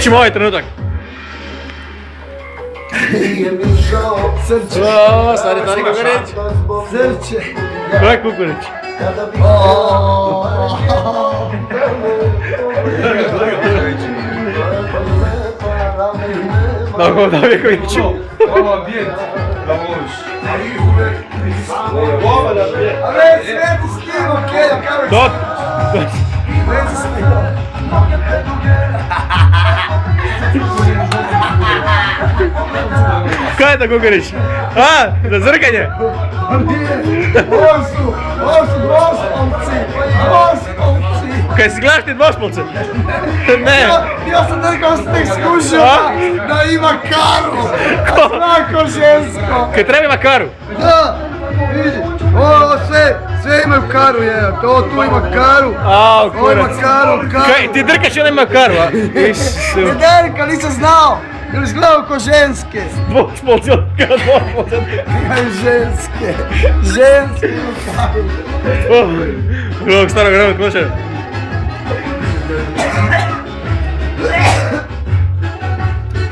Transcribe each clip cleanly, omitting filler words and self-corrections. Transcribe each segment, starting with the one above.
Nećemo ovaj trenutak. Srče. O, stari Kukurić. Srče. Ko je Kukurić? Tako da je Koviću. Ovo ambijent, da voliš. A već, sveti s tim, okej, kako ću? Dok. Već s tim. Kaj je to Kukurić? A, za zrkanje? Ovo su dvospolci, Kaj si gledaš ti dvospolce? Ne. Ja sam rekao sam tek skušao da ima karu, a znako žensko. Kaj treba ima karu? Da, vidi, ovo sve imaju karu, to tu ima karu, Au, ovo ima kurac. karu. Kaj, ti drkaš i ona ima karu, a? Isuse. Derika, nisam znao, ili izgledao ko ženske. Dvospolci, on kada dvospolci. Imaju ženske imaju karu. Ovog starog vremena klošara.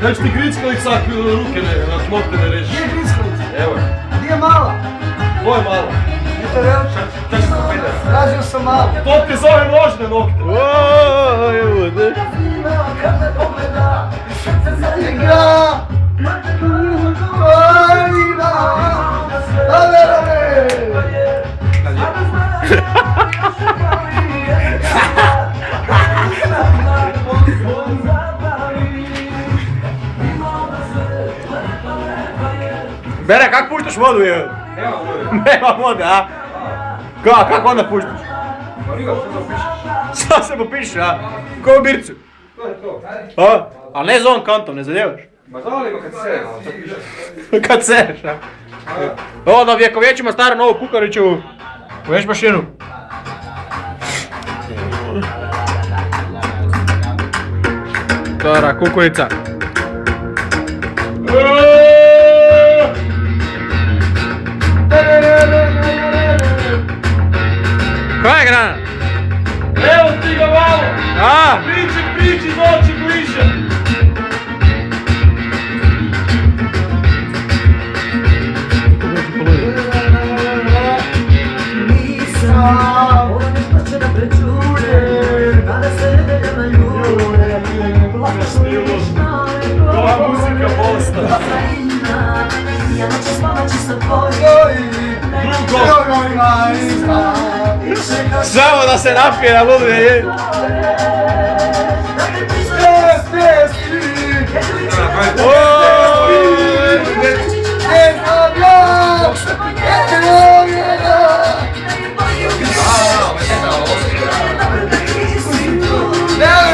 Ja ću ti grickalić sad ruke na nokte ne režiš. Gdje je griskalica? Evo je. Gdje je mala? Ovo je malo. Gdje je to velika? Čak sam pedar. Tražio sam malo. To ti zove nožne nokte. Oooo, evo te. Igra! Kolina! Ale! Bere, kak puštaš vodu, je? Nema vode. Nema vode, a? Kako onda puštaš? Pa nikad što zapišeš. Šta se popišeš, a? Ko u bircu? To je to. A? A ne za on kantom, ne zaljevaš? Ma zalima kad se, ali zapišeš. Kad sereš, a? Ovo da vjekovjećima staru novu Kukuriću već mašinu. Stara Kukurica. Koja je grana? Evo ti ga malo! A? Priči, doći bliže! Ova muzika posta. Samo da se napije na ludu je. Ne,